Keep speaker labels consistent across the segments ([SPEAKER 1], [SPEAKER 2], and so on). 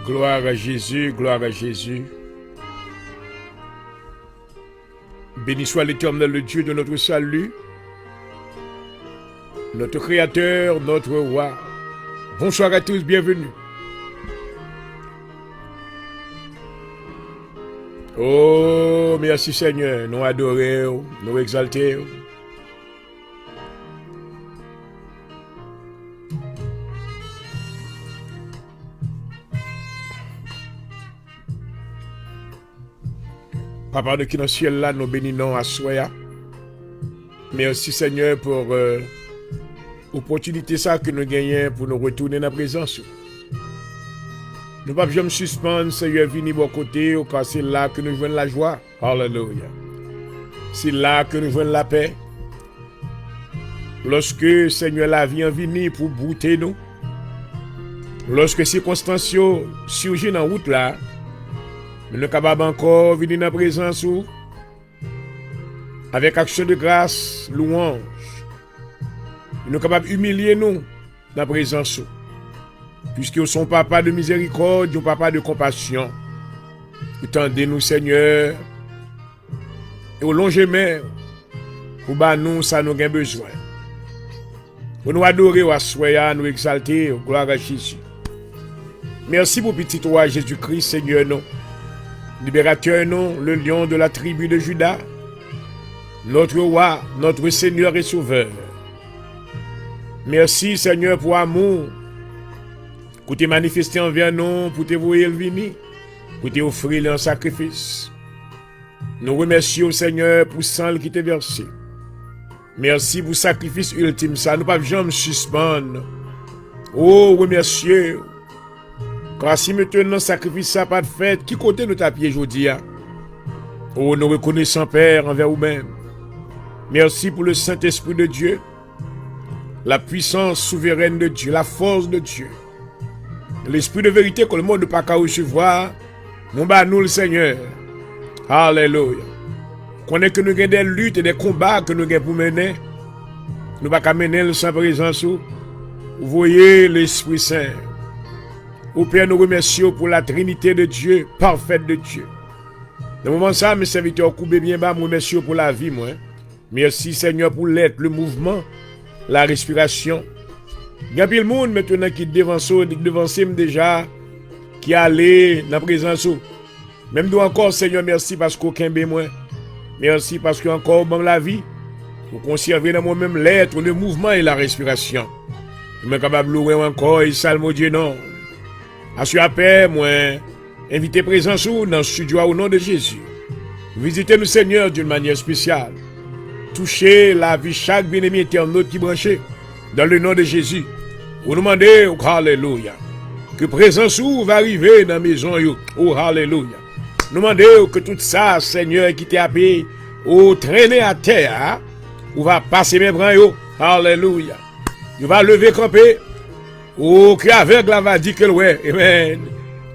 [SPEAKER 1] Gloire à Jésus, gloire à Jésus. Béni soit l'Éternel, le Dieu de notre salut, notre Créateur, notre Roi. Bonsoir à tous, bienvenue. Oh, merci Seigneur, nous adorons, nous exaltons. Papa de qui dans le ciel là, nous bénissons à soi. Merci Seigneur pour l'opportunité ça que nous gagnons pour nous retourner dans la présence. Nous ne pouvons jamais suspendre, Seigneur, venir à côté, car c'est là que nous jouons la joie. Alléluia. C'est là que nous jouons la paix. Lorsque, Seigneur, la vie en vient pour bouter nous, lorsque les circonstances surgissent dans la route là, nous sommes capables encore de venir dans la présence avec action de grâce, louange. Nous sommes capables d'humilier nous dans la présence. Puisque nous sommes papa de miséricorde, nous papa de compassion. Étendez-nous, Seigneur, et au long chemin, pour nous, ça nous avons besoin. Pour nous adorer, nous exalter, gloire à Jésus. Merci pour petit roi Jésus-Christ, Seigneur, nous. Libérateur, nous, le lion de la tribu de Juda, notre roi, notre Seigneur et Sauveur. Merci, Seigneur, pour amour. Pour te manifester envers nous, pour te voir le venir, pour te offrir un sacrifice. Nous remercions, Seigneur, pour le sang qui t'est versé. Merci pour le sacrifice ultime, ça. Nous ne pouvons jamais suspendre. Oh, remercieux. Car si maintenant le sacrifice n'a pas de fait, qui côté nous tapis aujourd'hui? Oh, nous reconnaissons, Père, envers vous-même. Merci pour le Saint-Esprit de Dieu, la puissance souveraine de Dieu, la force de Dieu. L'esprit de vérité que le monde ne peut pas recevoir, nous le Seigneur. Alléluia. Connaît que nous avons des luttes et des combats que nous avons pour mener. Nous ne pouvons pas mener sans présence. Vous voyez l'Esprit Saint. Au Père, nous remercions pour la Trinité de Dieu, parfaite de Dieu. Dans le moment ça, mes serviteurs, coupez bien bas, nous remercions pour la vie, moi. Merci Seigneur pour l'être, le mouvement, la respiration. Il y a plus le monde maintenant qui devant déjà, qui allait dans la présence. Même nous encore, Seigneur, merci parce qu'aucun bémoin. Merci parce que encore bon la vie. Pour conserver dans moi-même l'être, le mouvement et la respiration. Je suis capable de louer encore et salmo Dieu non. Assure à paix, moi, invitez présence dans le studio au nom de Jésus. Visitez-nous, Seigneur, d'une manière spéciale. Touchez la vie chaque bien-aimé éternel qui branché. Dans le nom de Jésus, vous demandez, oh, alléluia, que présence ou va arriver dans la maison, oh, alléluia. Nous demandons que tout ça, Seigneur, qui t'a appelé, oh, traîner à terre, ou va passer mes bras, oh, alléluia. Il va lever camper, oh, que aveugle va dire que ouais, amen.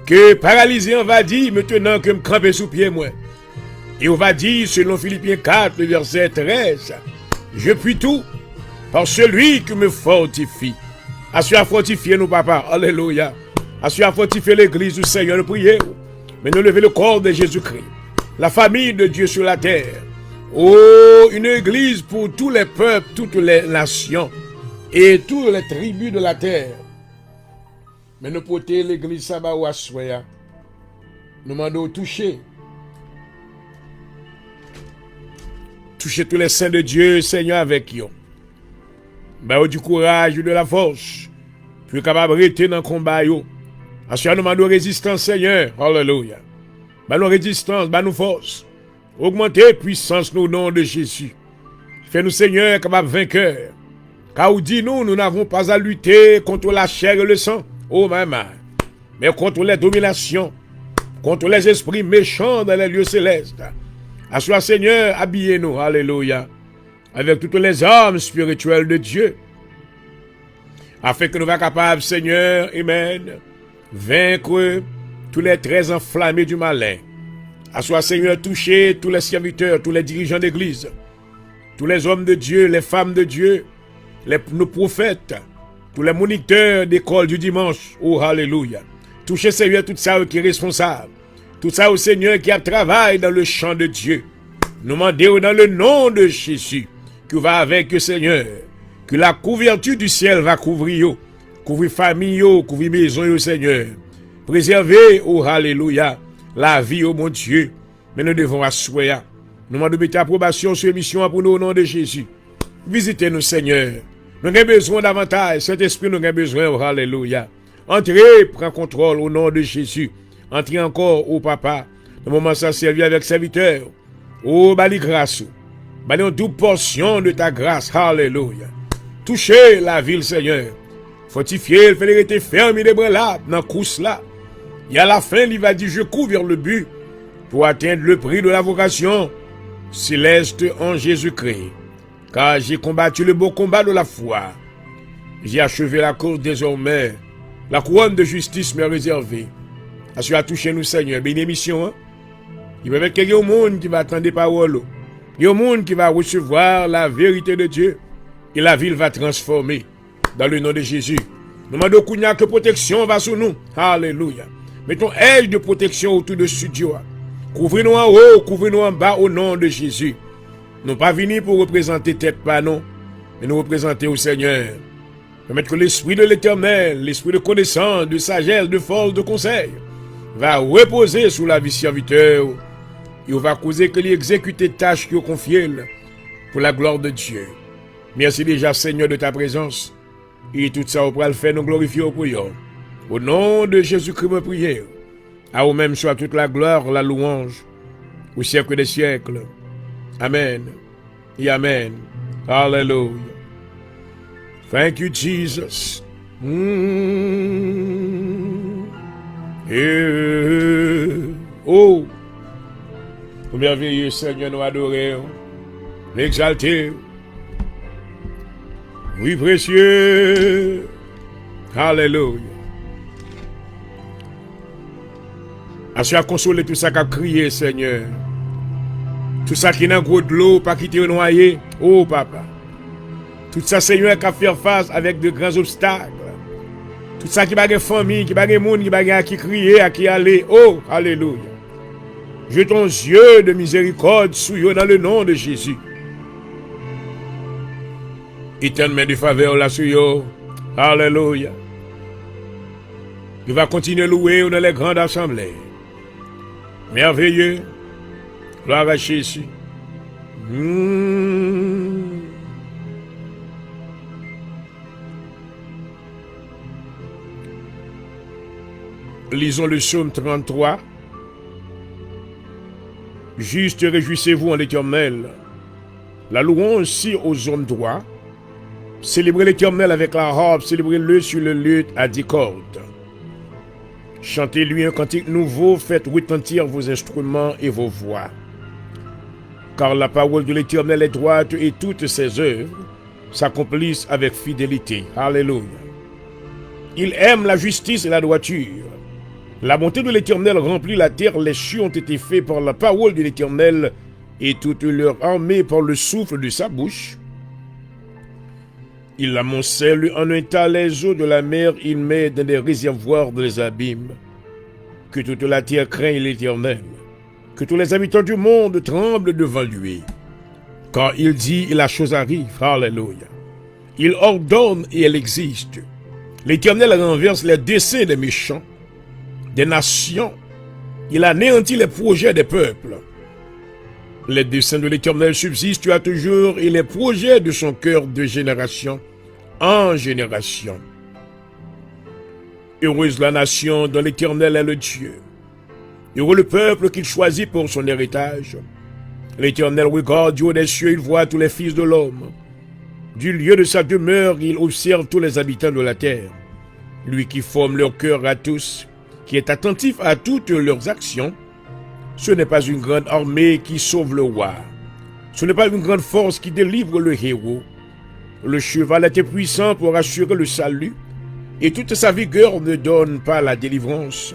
[SPEAKER 1] Que paralysé on va dire, maintenant que me cramper sous pied, moi. Et on va dire, selon Philippiens 4, le verset 13, je puis tout par celui qui me fortifie. Assure à fortifier nos papas. Alléluia. Assure à fortifier l'église du Seigneur. Nous prions. Mais nous lever le corps de Jésus-Christ. La famille de Dieu sur la terre. Oh, une église pour tous les peuples, toutes les nations et toutes les tribus de la terre. Mais nous porter l'église Sabah ou Assoya. Nous demandons toucher. Toucher tous les saints de Dieu, Seigneur, avec eux. Ben, du courage, de la force, pour être capable de rester dans le combat. Assure nous demandons résistance, Seigneur. Alléluia. Ben, nous résistance, ben, nous force. Augmenter puissance au nom de Jésus. Fais-nous, Seigneur, capables vainqueurs. Car dit nous n'avons pas à lutter contre la chair et le sang. Oh, maman. Mais contre les dominations, contre les esprits méchants dans les lieux célestes. Assure, Seigneur, habillez-nous. Alléluia. Avec toutes les armes spirituelles de Dieu, afin que nous soyons capables, Seigneur, amen, vaincre tous les traits enflammés du malin. Assois, Seigneur, toucher tous les serviteurs, tous les dirigeants d'église, tous les hommes de Dieu, les femmes de Dieu, nos prophètes, tous les moniteurs d'école du dimanche. Oh, alléluia. Touchez, Seigneur, tout ça qui est responsable. Tout ça au Seigneur qui a travaillé dans le champ de Dieu. Nous demandons dans le nom de Jésus que va avec le Seigneur. Que la couverture du ciel va couvrir. Couvrir famille, couvrir maison, au Seigneur. Préserver, oh alléluia, la vie, oh mon Dieu. Mais nous devons assurer. Nous demandons de mettre approbation sur l'émission pour nous au nom de Jésus. Visitez-nous, Seigneur. Nous avons besoin davantage. Saint-Esprit, nous avons besoin, oh alléluia. Entrez, prends contrôle au nom de Jésus. Entrez encore, oh papa. Le moment ça servir avec serviteur. Oh, bali grâce. Bali une double portion de ta grâce. Alléluia. Touchez la ville, Seigneur. Fortifier, le faire était ferme, il est là, dans la course là. Et à la fin, il va dire, je cours vers le but pour atteindre le prix de la vocation céleste en Jésus-Christ. Car j'ai combattu le beau combat de la foi. J'ai achevé la course désormais. La couronne de justice m'est réservée. Assure à toucher nous, Seigneur. Bien émission, hein? Il va y avoir quelqu'un au monde qui va attendre des paroles. Il y a un monde qui va recevoir la vérité de Dieu. Et la ville va transformer. Dans le nom de Jésus. Nous demandons que protection va sur nous. Alléluia. Mettons aile de protection autour de ce studio. Couvrez-nous en haut, couvrez-nous en bas au nom de Jésus. Nous pas venus pour représenter tête pas non, mais nous représenter au Seigneur. Permettre que l'esprit de l'Éternel, l'esprit de connaissance, de sagesse, de force, de conseil, va reposer sous la vie serviteur. Il va causer que l'exécute les tâches qui ont confiées pour la gloire de Dieu. Merci déjà, Seigneur, de ta présence. Et tout ça, on pourra le faire, nous glorifier au prière. Au nom de Jésus-Christ, me prière. À vous-même soit toute la gloire, la louange, au siècle des siècles. Amen. Et Amen. Hallelujah. Thank you, Jesus. Oh, merveilleux Seigneur, nous adorons, l'exalter. Oui, précieux. Alléluia. Assure à consoler tout ça qui a crié, Seigneur. Tout ça qui est dans le gros de l'eau, pas quitter noyer. Oh, papa. Tout ça, Seigneur, qui a fait face avec de grands obstacles. Tout ça qui va de famille, qui va de monde, qui va qui crier, à qui aller. Oh, alléluia. Je ton yeux de miséricorde sur eux dans le nom de Jésus. Éternel de faveur là sur eux. Alléluia. Il va continuer à louer dans les grandes assemblées. Merveilleux. Gloire à Jésus. Lisons le psaume 33. Juste réjouissez-vous en l'Éternel. La louange aussi aux hommes droits. Célébrez l'Éternel avec la harpe, célébrez-le sur le luth à 10 cordes. Chantez-lui un cantique nouveau, faites retentir vos instruments et vos voix. Car la parole de l'Éternel est droite et toutes ses œuvres s'accomplissent avec fidélité. Alléluia. Il aime la justice et la droiture. La bonté de l'Éternel remplit la terre, les cieux ont été faits par la parole de l'Éternel et toute leur armée par le souffle de sa bouche. Il amoncelle en un tas les eaux de la mer, il met dans des réservoirs dans les abîmes. Que toute la terre craigne l'Éternel, que tous les habitants du monde tremblent devant lui. Quand il dit, la chose arrive, alléluia. Il ordonne et elle existe. L'Éternel renverse les desseins des méchants, des nations. Il anéantit les projets des peuples. Les desseins de l'Éternel subsistent à toujours et les projets de son cœur de génération en génération. Heureuse la nation dont l'Éternel est le Dieu. Heureux le peuple qu'il choisit pour son héritage. L'Éternel regarde du haut des cieux, il voit tous les fils de l'homme. Du lieu de sa demeure, il observe tous les habitants de la terre. Lui qui forme leur cœur à tous, qui est attentif à toutes leurs actions. Ce n'est pas une grande armée qui sauve le roi. Ce n'est pas une grande force qui délivre le héros. Le cheval était puissant pour assurer le salut, et toute sa vigueur ne donne pas la délivrance.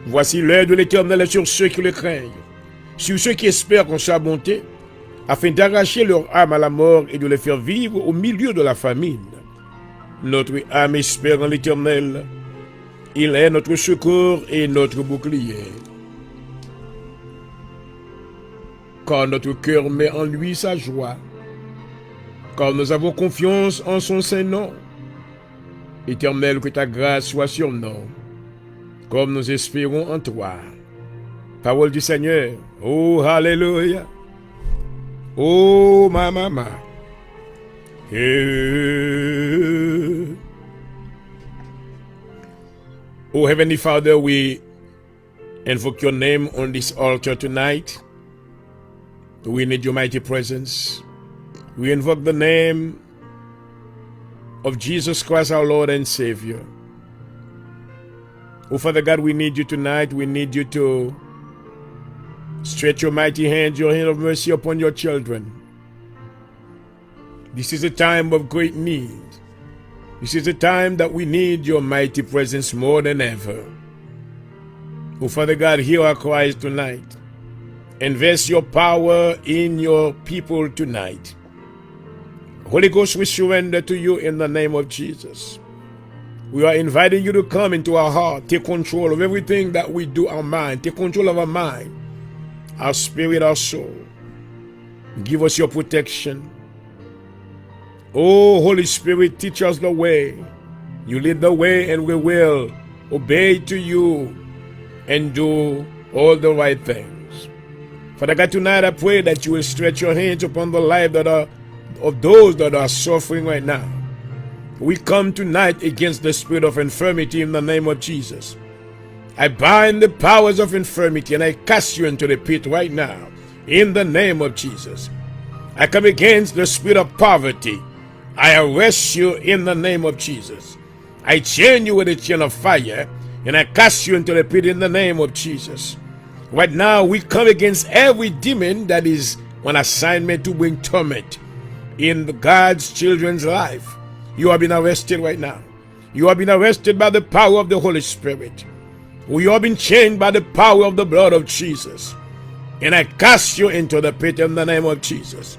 [SPEAKER 1] Voici l'œil de l'Éternel sur ceux qui le craignent, sur ceux qui espèrent en sa bonté, afin d'arracher leur âme à la mort et de les faire vivre au milieu de la famine. Notre âme espère en l'Éternel. Il est notre secours et notre bouclier. Car notre cœur met en lui sa joie. Car nous avons confiance en son saint nom. Éternel, que ta grâce soit sur nous, comme nous espérons en toi. Parole du Seigneur. Oh, Alléluia. Oh, ma maman. Oh, Heavenly Father, we invoke your name on this altar tonight. We need your mighty presence. We invoke the name of Jesus Christ, our Lord and Savior. Oh, Father God, we need you tonight. We need you to stretch your mighty hand, your hand of mercy upon your children. This is a time of great need. This is a time that we need your mighty presence more than ever. Oh, Father God, hear our cries tonight. Invest your power in your people tonight. Holy Ghost, we surrender to you in the name of Jesus. We are inviting you to come into our heart. Take control of everything that we do, our mind. Take control of our mind, our spirit, our soul. Give us your protection. Oh, Holy Spirit, teach us the way. You lead the way and we will obey to you and do all the right things. Father God, tonight I pray that you will stretch your hands upon the life of those that are suffering right now. We come tonight against the spirit of infirmity in the name of Jesus. I bind the powers of infirmity and I cast you into the pit right now in the name of Jesus. I come against the spirit of poverty. I arrest you in the name of Jesus. I chain you with a chain of fire and I cast you into the pit in the name of Jesus. Right now, we come against every demon that is on assignment to bring torment in God's children's life. You have been arrested right now. You have been arrested by the power of the Holy Spirit. You have been chained by the power of the blood of Jesus. And I cast you into the pit in the name of Jesus.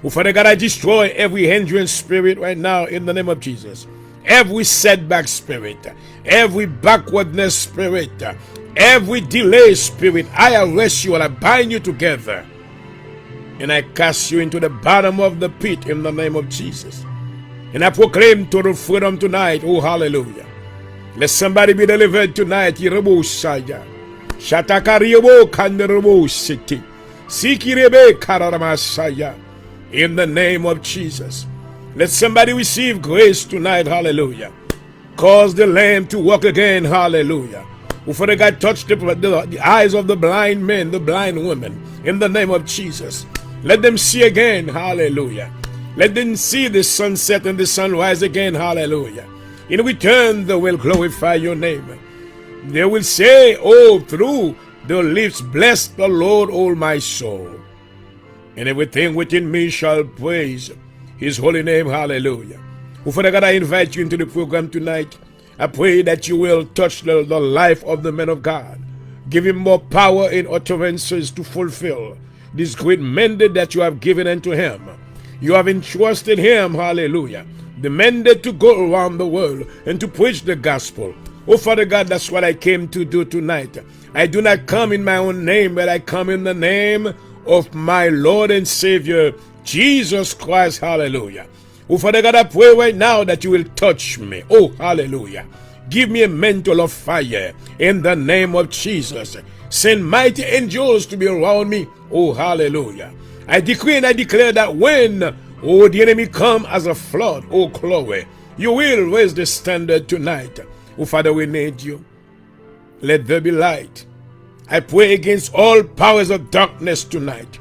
[SPEAKER 1] Oh, Father God, I destroy every hindrance spirit right now in the name of Jesus. Every setback spirit, every backwardness spirit, every delay spirit, I arrest you and I bind you together. And I cast you into the bottom of the pit in the name of Jesus. And I proclaim total freedom tonight. Oh, hallelujah. Let somebody be delivered tonight. Shaya. Shatakariyobo kanderebo city. Sikirebe kararamasaya. In the name of Jesus. Let somebody receive grace tonight. Hallelujah. Cause the lamb to walk again. Hallelujah. Oh, Father God, touch the eyes of the blind men, the blind women. In the name of Jesus. Let them see again. Hallelujah. Let them see the sunset and the sunrise again. Hallelujah. In return, they will glorify your name. They will say, oh, through their lips, bless the Lord, all my soul. And everything within me shall praise his holy name. Hallelujah. Oh, Father God, I invite you into the program tonight. I pray that you will touch the life of the man of God. Give him more power and utterances to fulfill this great mandate that you have given unto him. You have entrusted him, hallelujah, the mandate to go around the world and to preach the gospel. Oh, Father God, that's what I came to do tonight. I do not come in my own name, but I come in the name of my Lord and Savior, Jesus Christ, hallelujah. Oh, Father God, I pray right now that you will touch me. Oh, hallelujah. Give me a mantle of fire in the name of Jesus. Send mighty angels to be around me. Oh, hallelujah. I decree and I declare that when, oh, the enemy come as a flood, oh, Chloe, you will raise the standard tonight. Oh, Father, we need you. Let there be light. I pray against all powers of darkness tonight.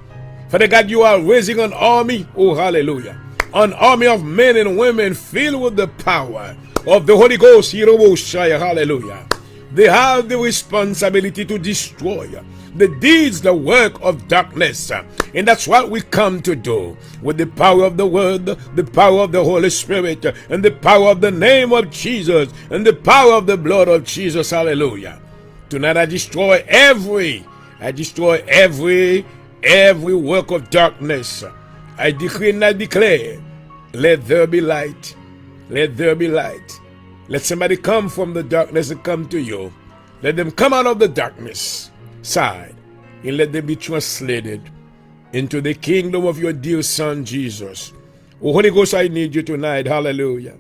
[SPEAKER 1] Father God, you are raising an army, oh, hallelujah. An army of men and women filled with the power of the Holy Ghost, hallelujah. They have the responsibility to destroy the deeds, the work of darkness. And that's what we come to do with the power of the Word, the power of the Holy Spirit, and the power of the name of Jesus, and the power of the blood of Jesus, hallelujah. Tonight I destroy every work of darkness. I decree and I declare, let there be light. Let there be light. Let somebody come from the darkness and come to you. Let them come out of the darkness side and let them be translated into the kingdom of your dear Son, Jesus. Oh, Holy Ghost, I need you tonight. Hallelujah.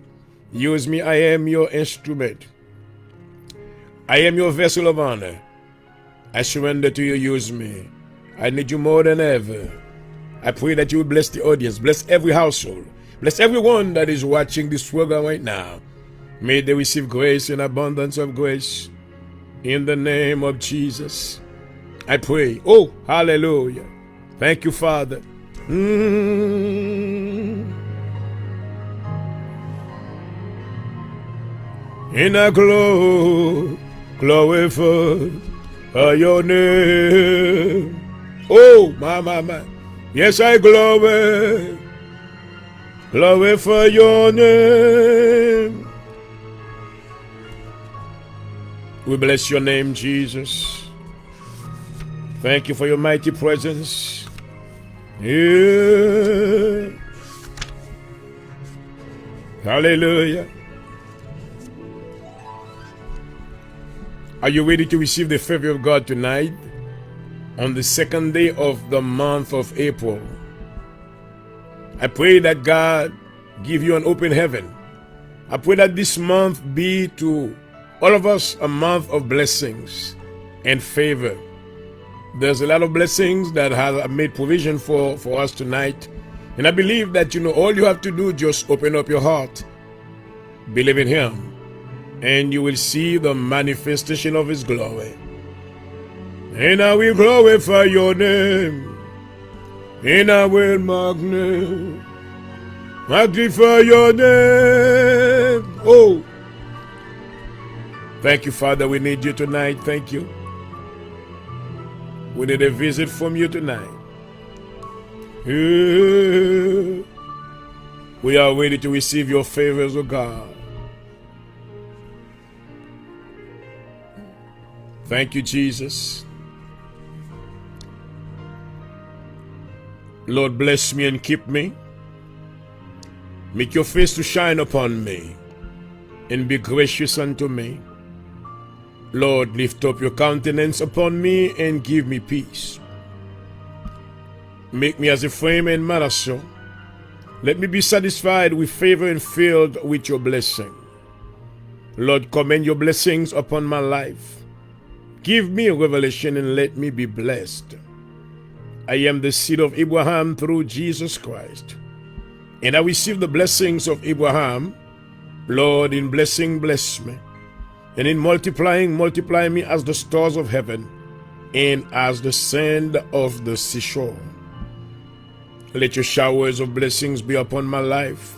[SPEAKER 1] Use me. I am your instrument. I am your vessel of honor. I surrender to you. Use me. I need you more than ever. I pray that you will bless the audience. Bless every household. Bless everyone that is watching this program right now. May they receive grace and abundance of grace. In the name of Jesus, I pray. Oh, hallelujah. Thank you, Father. In a glorify your name. Oh, my. Yes, I glorify your name. We bless your name, Jesus. Thank you for your mighty presence. Yeah. Hallelujah. Are you ready to receive the favor of God tonight? On the second day of the month of April, I pray that God give you an open heaven. I pray that this month be to all of us a month of blessings and favor. There's a lot of blessings that have made provision for us tonight. And I believe that, all you have to do, just open up your heart, believe in Him, and you will see the manifestation of His glory. And I will glorify your name, and I will magnify your name. Oh, thank you, Father. We need you tonight. Thank you. We need a visit from you tonight. We are ready to receive your favors, O God. Thank you, Jesus. Lord, bless me and keep me. Make your face to shine upon me and be gracious unto me. Lord, lift up your countenance upon me and give me peace. Make me as a frame and matter. Let me be satisfied with favor and filled with your blessing. Lord, commend your blessings upon my life. Give me a revelation and let me be blessed. I am the seed of Abraham through Jesus Christ, and I receive the blessings of Abraham. Lord, in blessing, bless me. And in multiplying, multiply me as the stars of heaven and as the sand of the seashore. Let your showers of blessings be upon my life.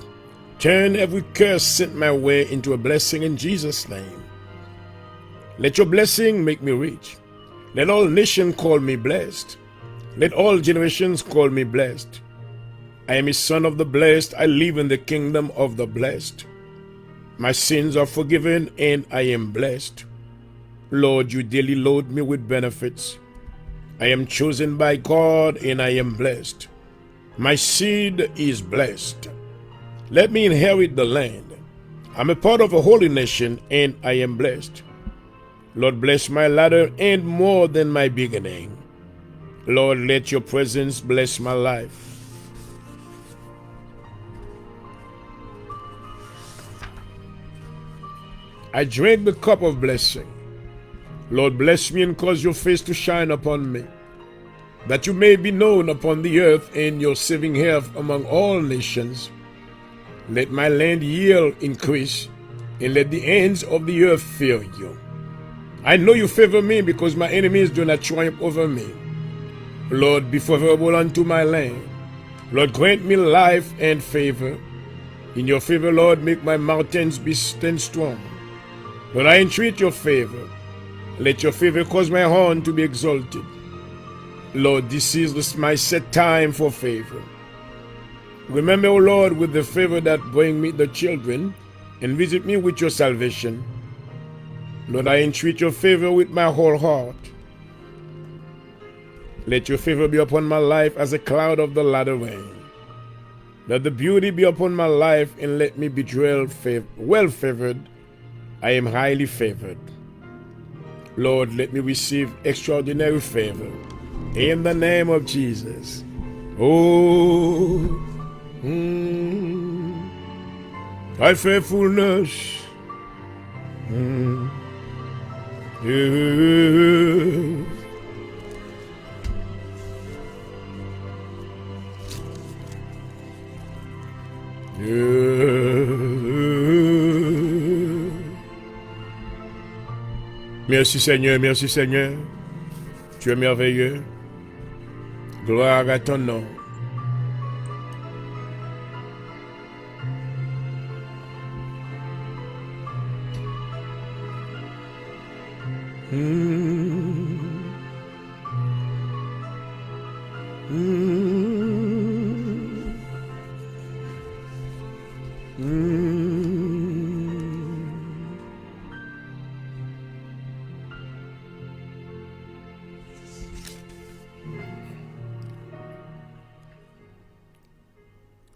[SPEAKER 1] Turn every curse sent my way into a blessing in Jesus' name. Let your blessing make me rich. Let all nations call me blessed. Let all generations call me blessed. I am a son of the blessed. I live in the kingdom of the blessed. My sins are forgiven and I am blessed. Lord, you daily load me with benefits. I am chosen by God and I am blessed. My seed is blessed. Let me inherit the land. I'm a part of a holy nation and I am blessed. Lord, bless my latter and more than my beginning. Lord, let your presence bless my life. I drink the cup of blessing. Lord, bless me and cause your face to shine upon me, that you may be known upon the earth and your saving health among all nations. Let my land yield increase, and let the ends of the earth fear you. I know you favor me because my enemies do not triumph over me. Lord, be favorable unto my land. Lord, grant me life and favor. In your favor, Lord, make my mountains be stand strong. Lord, I entreat your favor. Let your favor cause my horn to be exalted. Lord, this is my set time for favor. Remember, O Lord, with the favor that bring me the children, and visit me with your salvation. Lord, I entreat your favor with my whole heart. Let your favor be upon my life as a cloud of the latter rain. Let the beauty be upon my life, and let me be well favored I am highly favored. Lord, let me receive extraordinary favor. In the name of Jesus. Oh, thy faithfulness. Merci Seigneur, merci Seigneur. Tu es merveilleux. Gloire à ton nom.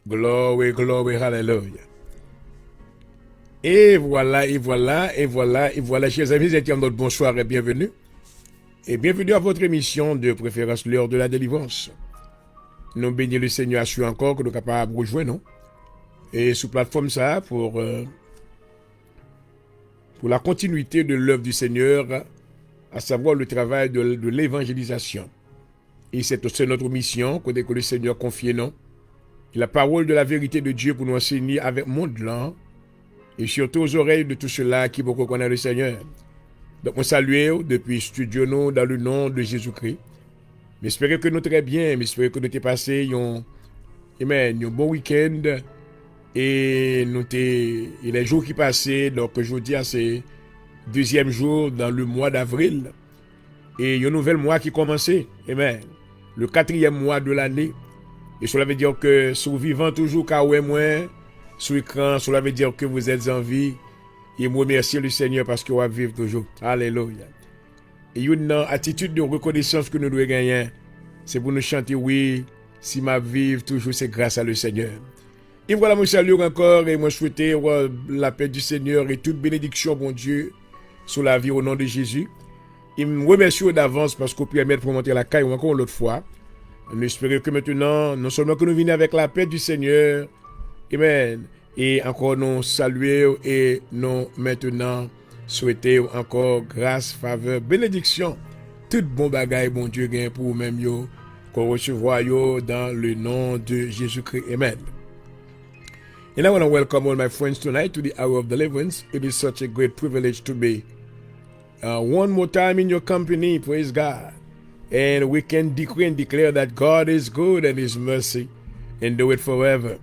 [SPEAKER 1] Glory, glory, hallelujah. Et voilà, chers amis et notre bonsoir et bienvenue. Et bienvenue à votre émission de préférence, l'heure de la délivrance. Nous bénissons le Seigneur, assure encore que nous sommes capables de rejoindre, non? Et sous plateforme ça, pour la continuité de l'œuvre du Seigneur, à savoir le travail de l'évangélisation. Et c'est aussi notre mission, que le Seigneur confie, non? La parole de la vérité de Dieu pour nous enseigner avec monde là, et surtout aux oreilles de tous ceux-là qui beaucoup connaissent le Seigneur. Donc, on salue depuis studio nous dans le nom de Jésus-Christ. J'espère que nous très bien, j'espère que nous t'ai passé un bon week-end et les jours qui passaient, donc aujourd'hui c'est deuxième jour dans le mois d'avril et un nouvel mois qui commençait, amen, le 4e mois de l'année. Et cela veut dire que si vous vivez toujours qu'à moins sur l'écran, cela veut dire que vous êtes en vie. Et moi remercie le Seigneur parce que vous vivez toujours. Alléluia. Et une attitude de reconnaissance que nous devons gagner, c'est pour nous chanter, oui, si ma vie toujours, c'est grâce à le Seigneur. Et voilà, mon salut encore et moi souhaiter la paix du Seigneur et toute bénédiction, bon Dieu, sur la vie au nom de Jésus. Et me remercie d'avance parce qu'on peut mettre pour monter la caille encore l'autre fois. Nous espérons que maintenant, non seulement que nous venons avec la paix du Seigneur, amen, et encore nous saluer et nous maintenant souhaiter encore grâce, faveur, bénédiction, tout bon bagaille, bon Dieu, gain pour même yo, qu'on recevoir yo dans le nom de Jésus-Christ, amen. And I want to welcome all my friends tonight to the hour of deliverance. It is such a great privilege to be one more time in your company, praise God. And we can decree and declare that God is good and His mercy and do it forever.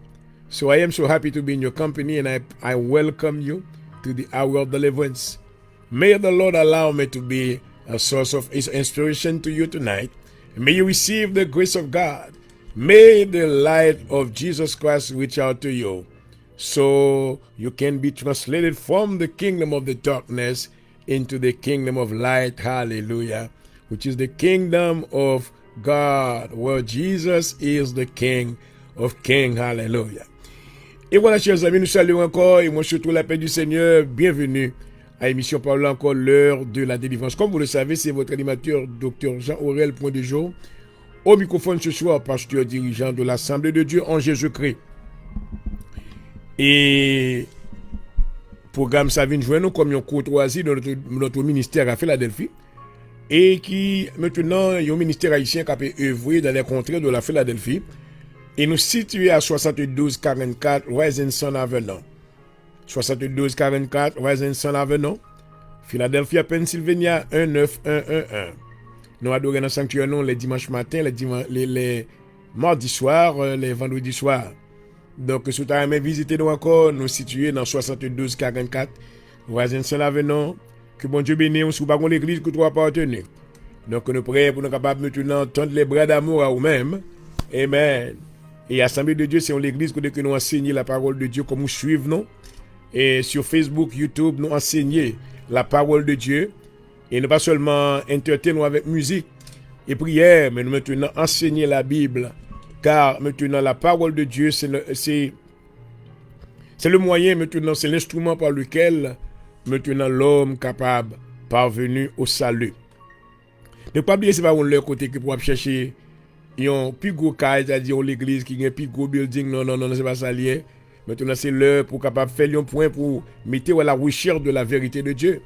[SPEAKER 1] So I am so happy to be in your company and I welcome you to the hour of deliverance. May the Lord allow me to be a source of inspiration to you tonight. May you receive the grace of God. May the light of Jesus Christ reach out to you so you can be translated from the kingdom of the darkness into the kingdom of light. Hallelujah. Which is the kingdom of God, where Jesus is the King of Kings. Hallelujah. Et voilà, chers amis, nous saluons encore et moi surtout la paix du Seigneur. Bienvenue à l'émission Parlant encore l'heure de la délivrance. Comme vous le savez, c'est votre animateur, Dr. Jean-Aurel Point de Jour. Au microphone ce soir, pasteur dirigeant de l'Assemblée de Dieu en Jésus-Christ. Et programme ça vient joindre nous comme une courtoisie de notre ministère à Philadelphie. Et qui, maintenant, il y a un ministère haïtien qui a œuvré dans les contrées de la Philadelphie. Et nous situons à 7244 Rising Avenue. 7244 Rising Avenue, Philadelphia, Pennsylvania 19111. Nous adorons dans le sanctuaire les dimanches matins, les mardis soirs, les vendredis soirs. Donc, si vous avez visité nous encore, nous situons dans 7244 Rising Avenue. Que bon Dieu bénisse, si vous n'avez pas l'église que tu appartenez. Donc, nous prions pour nous capables maintenant tendre les bras d'amour à vous-même. Amen. Et l'Assemblée de Dieu, c'est l'église que nous enseignons la parole de Dieu comme nous suivons. Et sur Facebook, YouTube, nous enseignons la parole de Dieu. Et nous pas seulement entertainer avec musique et prière, mais nous maintenant enseigner la Bible. Car maintenant, la parole de Dieu, c'est le moyen maintenant, c'est l'instrument par lequel maintenant l'homme capable, parvenu au salut. Ne pas oublier, c'est pas leur côté que pour chercher un plus gros cas, c'est-à-dire l'église qui a un plus gros building. Non, c'est pas ça lié. Maintenant, c'est l'heure pour capable faire un point pour mettre à la recherche de la vérité de Dieu.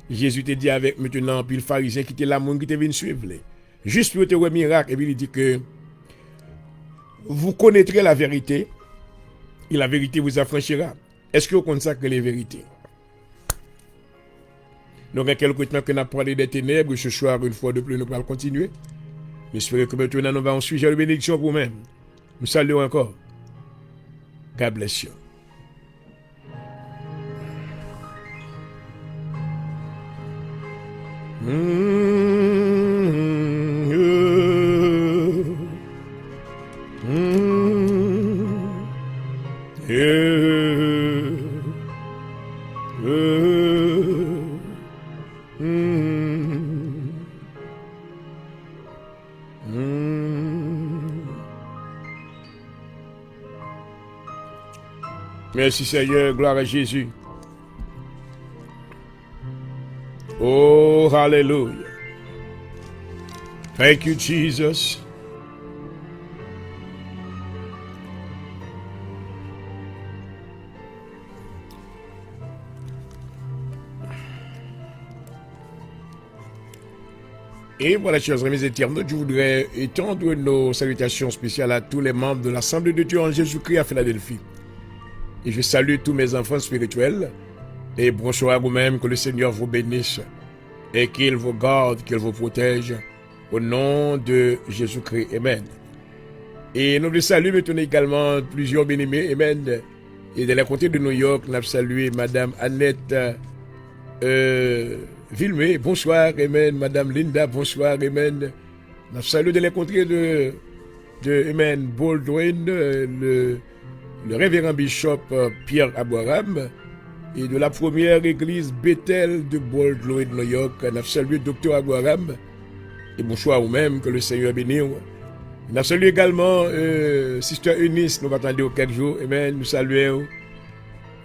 [SPEAKER 1] Jésus te dit avec maintenant, puis le pharisien qui était là, qui était venu suivre. Juste pour te voir miracle, et puis il dit que vous connaîtrez la vérité, et la vérité vous affranchira. Est-ce que vous consacrez les vérités? Donc, il y a quelques temps qu'on a parlé des ténèbres, ce soir, une fois de plus, nous allons continuer. J'espère que maintenant, nous allons suivre la bénédiction pour nous-mêmes. Nous saluons encore. God bless you. Merci Seigneur, gloire à Jésus. Oh, hallelujah. Thank you, Jesus. Et voilà, chers amis internautes, je voudrais étendre nos salutations spéciales à tous les membres de l'Assemblée de Dieu en Jésus-Christ à Philadelphie. Et je salue tous mes enfants spirituels. Et bonsoir à vous-même, que le Seigneur vous bénisse et qu'il vous garde, qu'il vous protège. Au nom de Jésus-Christ. Amen. Et nous saluons maintenant également plusieurs bien-aimés. Amen. Et de la côté de New York, nous saluons Madame Annette Villemé. Bonsoir. Amen. Madame Linda. Bonsoir. Amen. Nous saluons de la côté de Amen, Baldwin, le révérend bishop Pierre Aboram. Et de la première église Bethel de Baldwin, New York, nous saluons Dr. Aboram. Et bonsoir ou même, que le Seigneur bénisse. Nous saluons également Sister Eunice, nous attendons quelques jours. Amen, nous saluons.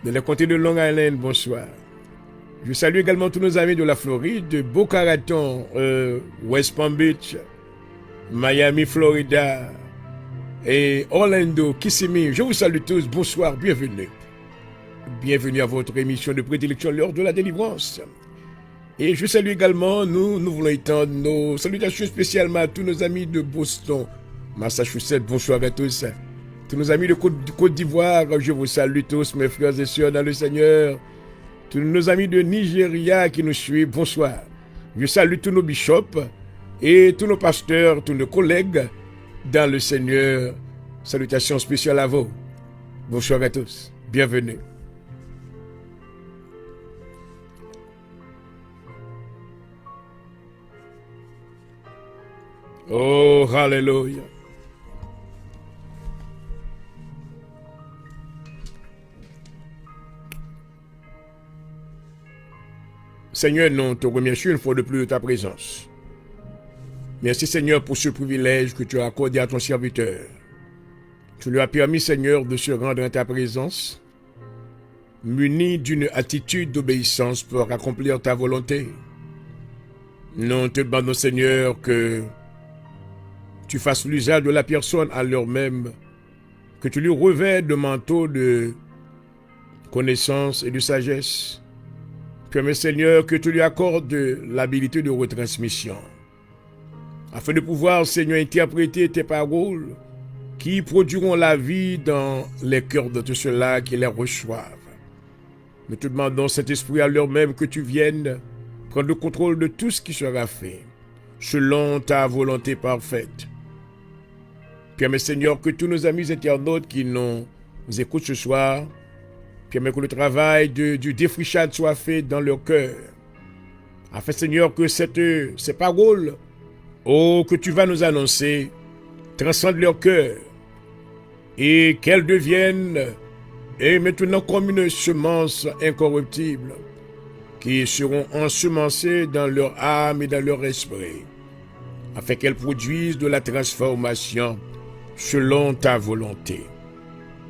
[SPEAKER 1] De la comté de Long Island, bonsoir. Je salue également tous nos amis de la Floride, de Boca Raton, West Palm Beach, Miami, Florida, et Orlando, Kissimmee. Je vous salue tous, bonsoir, bienvenue. Bienvenue à votre émission de prédilection, l'heure de la délivrance. Et je salue également, nous voulons étendre nos salutations spécialement à tous nos amis de Boston, Massachusetts, bonsoir à tous. Tous nos amis de Côte d'Ivoire, je vous salue tous, mes frères et sœurs dans le Seigneur. Tous nos amis de Nigeria qui nous suivent, bonsoir. Je salue tous nos bishops et tous nos pasteurs, tous nos collègues dans le Seigneur. Salutations spéciales à vous. Bonsoir à tous, bienvenue. Oh, hallelujah. Seigneur, nous te remercions une fois de plus de ta présence. Merci Seigneur pour ce privilège que tu as accordé à ton serviteur. Tu lui as permis Seigneur de se rendre à ta présence, muni d'une attitude d'obéissance pour accomplir ta volonté. Nous te demandons Seigneur que tu fasses l'usage de la personne à l'heure même, que tu lui revêtes de manteau de connaissance et de sagesse. Permets Seigneur que tu lui accordes l'habilité de retransmission, afin de pouvoir Seigneur interpréter tes paroles qui produiront la vie dans les cœurs de tous ceux-là qui les reçoivent. Nous te demandons Saint-Esprit à l'heure même que tu viennes prendre le contrôle de tout ce qui sera fait, selon ta volonté parfaite. Permets Seigneur que tous nos amis internautes qui nous écoutent ce soir, permets que le travail du défrichage soit fait dans leur cœur. Afin Seigneur que ces paroles, que tu vas nous annoncer, transcendent leur cœur et qu'elles deviennent maintenant comme une semence incorruptible qui seront ensemencées dans leur âme et dans leur esprit, afin qu'elles produisent de la transformation selon ta volonté.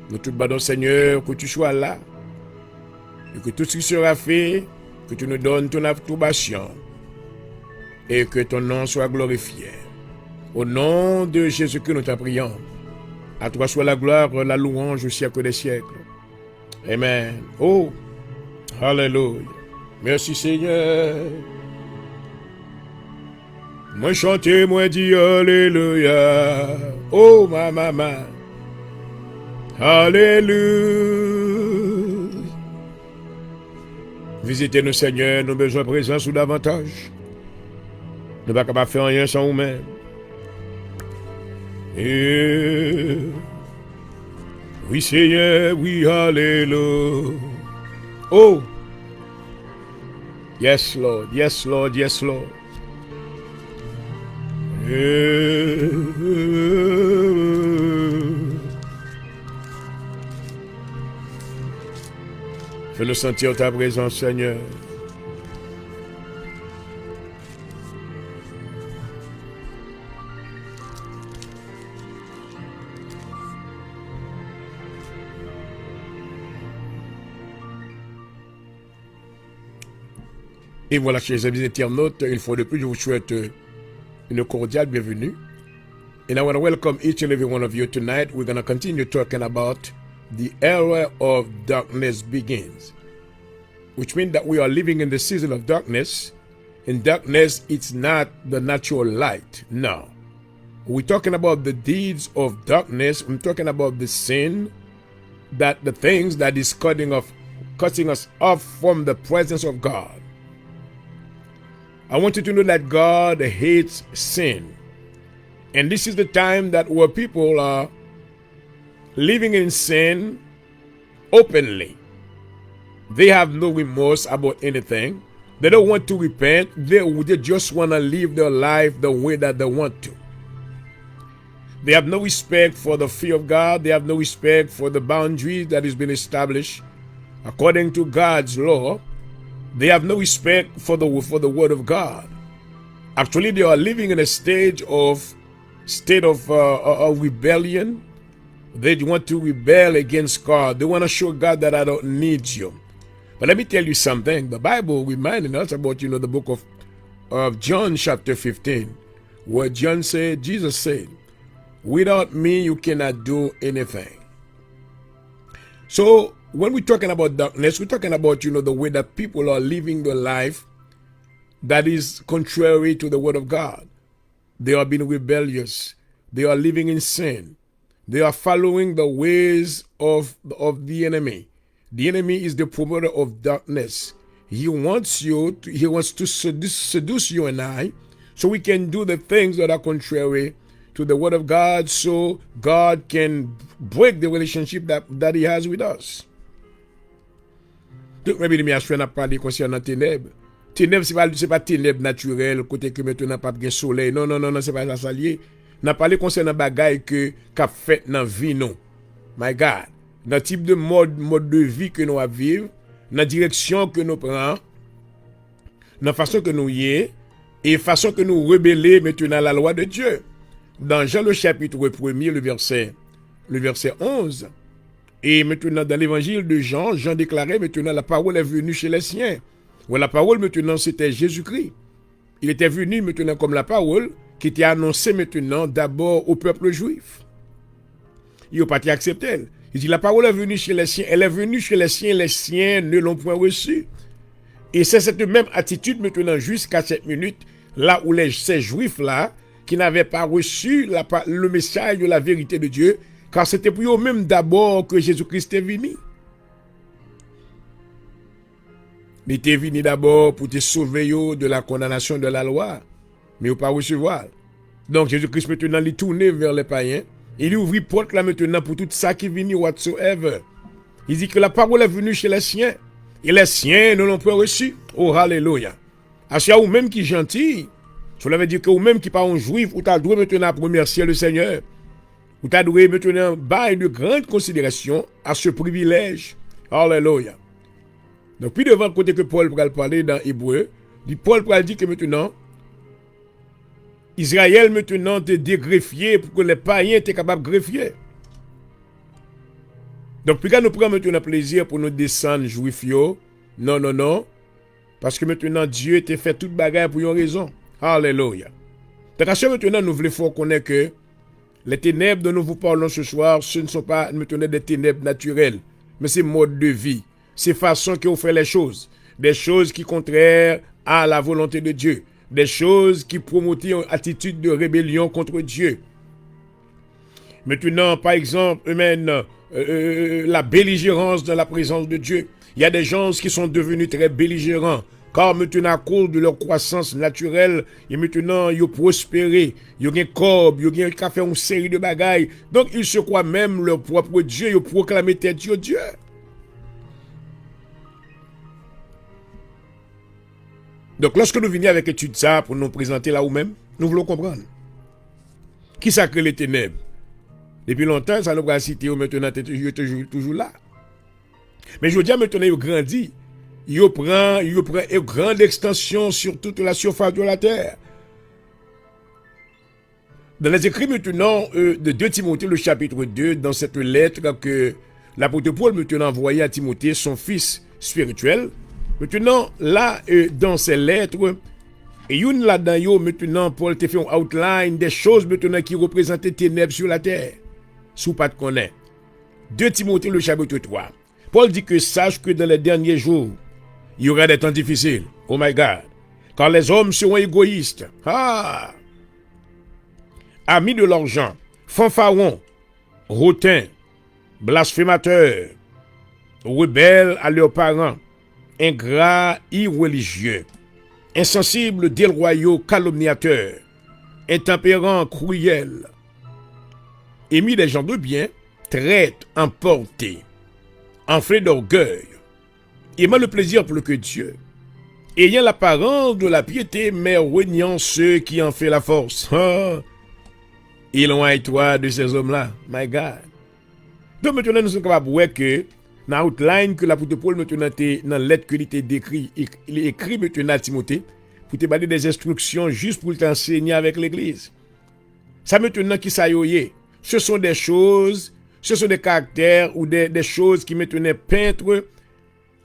[SPEAKER 1] Nous te demandons, Seigneur, que tu sois là et que tout ce qui sera fait, que tu nous donnes ton approbation et que ton nom soit glorifié. Au nom de Jésus-Christ, nous t'en prions. À toi soit la gloire, la louange au siècle des siècles. Amen. Oh, alléluia. Merci Seigneur. Moi chanter, moi dire alléluia. Oh, ma maman. Alléluia. Visitez-nous, Seigneur, nous besoin de présence ou davantage. Nous ne sommes pas capables de faire rien sans nous-mêmes. Oui, Seigneur, oui, alléluia. Oh, yes, Lord, yes, Lord, yes, Lord. Fais-nous sentir ta présence, Seigneur. Et voilà, chers amis internautes, une fois de plus, je vous souhaite une cordiale bienvenue. And I want to welcome each and every one of you tonight. We're going to continue talking about the era of darkness begins, which means that we are living in the season of darkness. In darkness, it's not the natural light. No. We're talking about the deeds of darkness. I'm talking about the sin, that the things that is cutting us off from the presence of God. I want you to know that God hates sin. And this is the time that where people are living in sin openly. They have no remorse about anything. They don't want to repent. They just want to live their life the way that they want to. They have no respect for the fear of God. They have no respect for the boundaries that has been established according to God's law. They have no respect for the word of God. Actually, they are living in a state of rebellion. They want to rebel against God. They want to show God that I don't need you. But let me tell you something. The Bible reminding us about, the book of John chapter 15, where Jesus said, without me, you cannot do anything. So when we're talking about darkness, we're talking about, the way that people are living their life that is contrary to the word of God. They are being rebellious. They are living in sin. They are following the ways of the enemy. The enemy is the promoter of darkness. He wants to seduce you and I, so we can do the things that are contrary to the word of God, so God can break the relationship that he has with us. Donc, mes amis, je vais parler concernant ténèbres. Ténèbres, c'est pas ténèbres naturelles, côté que maintenant pas de soleil. Non, c'est pas ça lié. N'a parlé concernant bagaille que qu'a fait dans vie non. My God, dans type de mode de vie que nous vivons, dans direction que nous prenons, dans façon que nous y est et façon que nous rebeller maintenant la loi de Dieu. Dans Jean le chapitre 1er, le verset 11, et maintenant dans l'évangile de Jean, Jean déclarait maintenant la parole est venue chez les siens. Ouais, la parole maintenant c'était Jésus-Christ. Il était venu maintenant comme la parole qui était annoncée maintenant d'abord au peuple juif. Il n'a pas été accepté. Il dit la parole est venue chez les siens, elle est venue chez les siens ne l'ont point reçue. Et c'est cette même attitude maintenant jusqu'à cette minute là où ces juifs là qui n'avaient pas reçu le message de la vérité de Dieu, car c'était pour eux-mêmes d'abord que Jésus-Christ est venu. Il était venu d'abord pour te sauver de la condamnation de la loi, mais il pas recevoir. Donc Jésus-Christ maintenant il tourne vers les païens, il ouvre porte là maintenant pour tout ça qui vient whatsoever. Il dit que la parole est venue chez les siens, et les siens ne l'ont pas reçu. Oh, alléluia. À ou même qui est gentil, cela veut dire que ou même qui pas un juif, ou t'as doué maintenant remercier le Seigneur, ou t'as doué maintenant bailler de grande considération à ce privilège. Alléluia. Donc, puis devant le côté que Paul va parler dans Hébreu, Paul va dire que maintenant, Israël maintenant te dégreffier pour que les païens étaient capables de greffier. Donc, puis nous prenons maintenant plaisir pour nous descendre juifs yo. Non, non, non. Parce que maintenant, Dieu t'a fait toute bagarre pour une raison. Alléluia. Donc, à ce maintenant, nous voulons faire connaître que les ténèbres dont nous vous parlons ce soir, ce ne sont pas maintenant des ténèbres naturelles, mais c'est mode de vie. C'est façon que vous faites les choses. Des choses qui sont contraires à la volonté de Dieu. Des choses qui promotent une attitude de rébellion contre Dieu. Maintenant, par exemple, la belligérance dans la présence de Dieu. Il y a des gens qui sont devenus très belligérants. Car maintenant, à cause de leur croissance naturelle, et maintenant, ils ont prospéré, ils ont un corps, ils ont fait une série de bagailles. Donc, ils se croient même leur propre Dieu, ils ont proclamé tête Dieu. Donc, lorsque nous venons avec étude ça pour nous présenter là où même, nous voulons comprendre. Qui ça crée les ténèbres? Depuis longtemps, ça nous a cité, maintenant, toujours là. Mais je veux dire, maintenant, ils ont grandi. Il prend une grande extension sur toute la surface de la terre. Dans les écrits maintenant de 2 Timothée, le chapitre 2, dans cette lettre que l'apôtre Paul maintenant envoyé à Timothée, son fils spirituel, maintenant, là, dans ces lettres, et une là-dedans, maintenant, Paul te fait un outline des choses maintenant qui représentent les ténèbres sur la terre. Sous pas de connaître. 2 Timothée, le chapitre 3. Paul dit que sache que dans les derniers jours, il y aura des temps difficiles. Oh my God. Car les hommes seront égoïstes. Amis de l'argent, fanfarons, hautains, blasphémateurs, rebelles à leurs parents, ingrats, irreligieux, insensibles, déloyaux, calomniateurs, intempérants, cruels, émis des gens de bien, traîtres, emportés, enflés d'orgueil, aimant le plaisir plus que Dieu, ayant l'apparence de la piété, mais reniant ceux qui en fait la force. Ils ont un toi de ces hommes-là, my God. Donc maintenant, nous sommes capables de voir que, dans l'outline que l'apôtre Paul maintenant dans la lettre qu'il était décrit, il écrit maintenant à Timothée, pour te donner des instructions juste pour t'enseigner avec l'église. Ça maintenant qui ça y est, ce sont des choses, ce sont des caractères ou des choses qui maintenant peintrent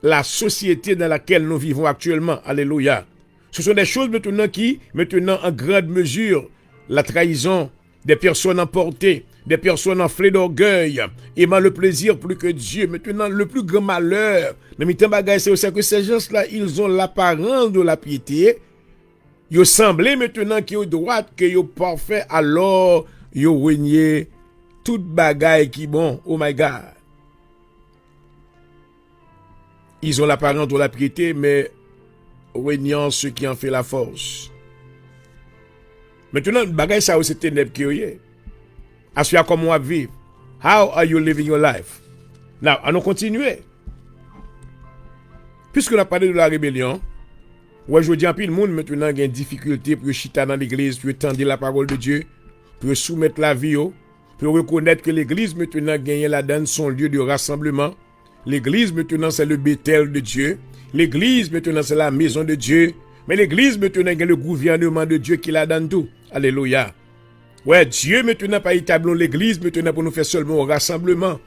[SPEAKER 1] la société dans laquelle nous vivons actuellement. Alléluia. Ce sont des choses maintenant qui, maintenant en grande mesure, la trahison, des personnes emportées, des personnes enflées d'orgueil, aimant le plaisir plus que Dieu. Maintenant, le plus grand malheur, mais c'est aussi que ces gens-là, ils ont l'apparence de la piété. Ils semblent maintenant qu'ils ont droit, qu'ils ont parfait, alors ils ont renié toute bagaille qui bon. Oh my God. Ils ont l'apparence de la piété, mais reniant ceux qui en fait la force. Maintenant, bagaille ça aussi ténèbres qui est. As you comment on vivre? How are you living your life? Now, allons continuer. Puisque on a parlé de la rébellion, ouais, je dis à pile monde maintenant a une difficulté pour chita dans l'église, pour tendre la parole de Dieu, pour soumettre la vie, pour reconnaître que l'église maintenant gagne la donne son lieu de rassemblement. L'église maintenant c'est le Bethel de Dieu. L'église maintenant c'est la maison de Dieu. Mais l'église maintenant gagne le gouvernement de Dieu qui la donne tout. Alléluia. Ouais, Dieu maintenant pas établi l'église maintenant pour nous faire seulement un rassemblement.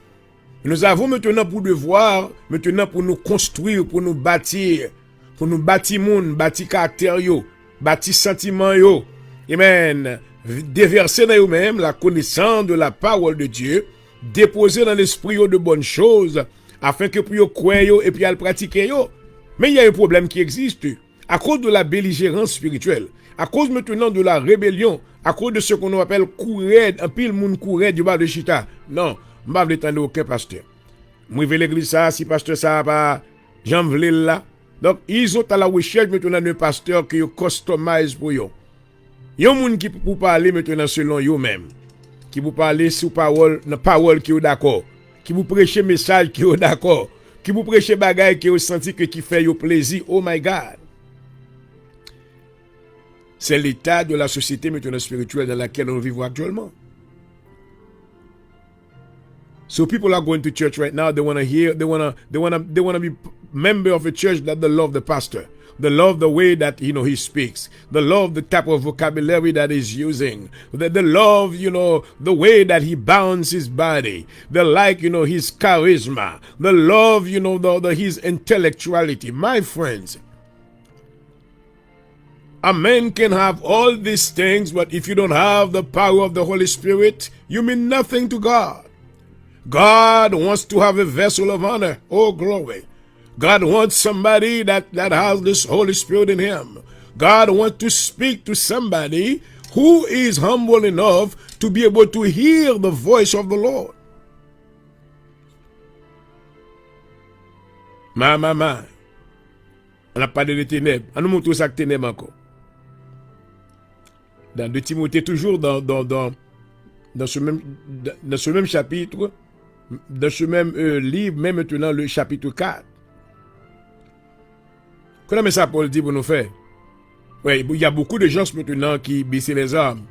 [SPEAKER 1] Nous avons maintenant pour devoir, maintenant pour nous construire, pour nous bâtir monde, bâtir caractère yo, bâtir sentiment yo. Amen. Déverser dans eux-mêmes la connaissance de la parole de Dieu, déposer dans l'esprit de bonnes choses, afin que pour croire et puis à le pratiquer yo. Mais il y a un problème qui existe. À cause de la belligérance spirituelle, à cause maintenant de la rébellion, à cause de ce qu'on appelle courir, un pile monde courir du bas de chita. Non, je ne vais pas attendre aucun pasteur. Moi, je vais l'église ça, si pasteur ça pas, j'en veux là. Donc, ils ont à la recherche maintenant d'un pasteur qui customise pour eux. Il y a un monde qui peut parler maintenant selon eux-mêmes, qui peut parler sous parole qui est d'accord, qui vous prêche message qui est d'accord, qui vous prêche bagaille qui est senti que qui fait au plaisir. Oh my God. C'est l'état de la société maintenant spirituelle dans laquelle nous vivons actuellement. So people are going to church right now. They want to hear. They want to be member of a church that they love the pastor. The love the way that, he speaks. The love the type of vocabulary that he's using. The love, the way that he bounds his body. The his charisma. The love, his intellectuality. My friends, a man can have all these things, but if you don't have the power of the Holy Spirit, you mean nothing to God. God wants to have a vessel of honor. Oh, glory. God wants somebody that has this Holy Spirit in him. God wants to speak to somebody who is humble enough to be able to hear the voice of the Lord. Ma. On a parlé de ténèbres. On nous montre ça que ténèbres encore. Dans 2 Timothée, toujours dans ce même chapitre, dans ce même livre, même maintenant le chapitre 4. Comment ça Paul dit pour nous faire? Oui, il y a beaucoup de gens maintenant qui baissent les armes,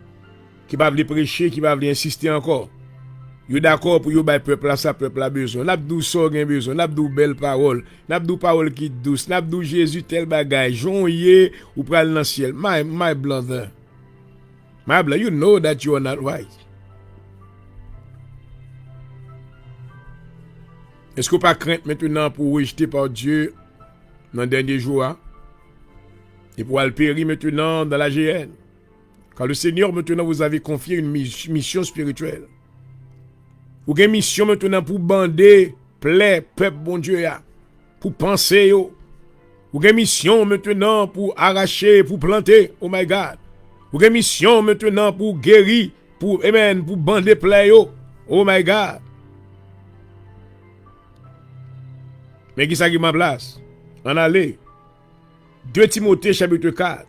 [SPEAKER 1] qui ne veulent pas prêcher, qui ne veulent pas insister encore. Ils sont d'accord pour que le peuple a ça, peuple a besoin. N'abdou sort a besoin, n'abdou belle parole, n'abdou parole qui douce, n'abdou Jésus tel bagay, jonye ou pral dans le ciel. My brother, you know that you are not right. Est-ce que vous pas crainte maintenant pour rejeter par Dieu dans les derniers jours, hein? Et pour aller périr maintenant dans la GN? Car le Seigneur maintenant vous avez confié une mission spirituelle. Vous avez une mission maintenant pour bander, plaire, peuple bon Dieu, pour penser, yo. Vous avez une mission maintenant pour arracher, pour planter, oh my God. Vous avez une mission maintenant pour guérir, pour bander, plaire, yo. Oh my God. Mais qui ça qui m'a place? En aller. 2 Timothée chapitre 4,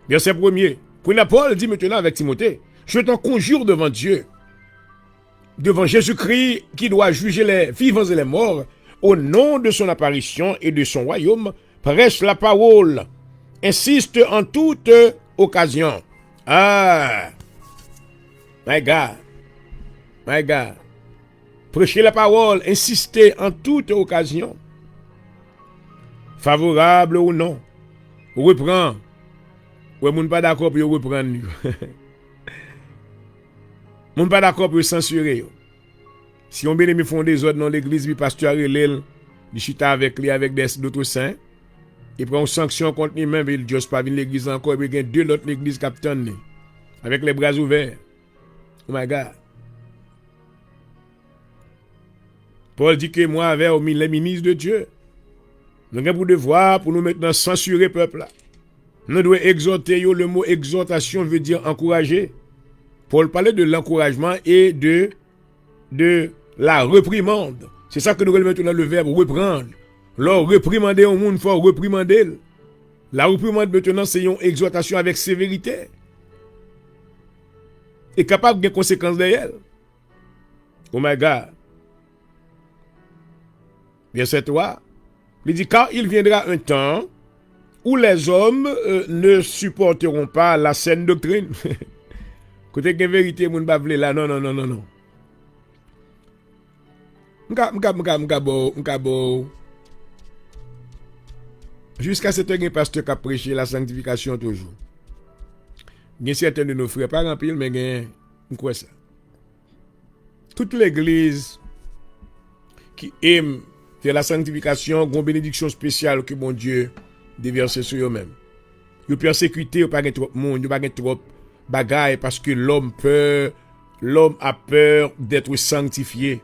[SPEAKER 1] verset 1er. Pour Paul dit maintenant avec Timothée, je t'en conjure devant Dieu, devant Jésus-Christ qui doit juger les vivants et les morts, au nom de son apparition et de son royaume, prêche la parole, insiste en toute occasion. Ah, my God. Prêchez la parole, insistez en toute occasion. Favorable ou non. Reprend. Ouais, moun pas d'accord pour reprendre. Moun pas d'accord pour censurer. Si on bien font des ordres dans l'église, puis pasteur Relel, il chita avec lui avec d'autres saints, il prend une sanction contre lui-même, il n'ose pas venir l'église encore, il y a 2 autres l'église capitaine avec les bras ouverts. Oh my God. Paul dit que moi, avec les ministres de Dieu, nous avons pour devoir pour nous maintenant censurer le peuple. Nous devons exhorter. Le mot exhortation veut dire encourager. Paul parlait de l'encouragement et de la réprimande. C'est ça que nous allons maintenant le verbe reprendre. Lors réprimander au monde, il faut réprimander. La réprimande maintenant, c'est une exhortation avec sévérité. Et capable de conséquences derrière. Oh my God. Verset 3. Il dit, car il viendra un temps où les hommes ne supporteront pas la saine doctrine. Côté que vérité, moun ba vle là, non. M'kabo. Jusqu'à ce temps, il y a un pasteur qui a prêché la sanctification toujours. Il y a certains de nos frères, pas remplis, mais il y a quoi ça? Toute l'église qui aime faire la sanctification, une bénédiction spéciale que mon Dieu déverse sur eux-mêmes. Ils ont persécuté, ils n'ont pas trop de monde, ils n'ont pas trop bagaille parce que l'homme a peur d'être sanctifié.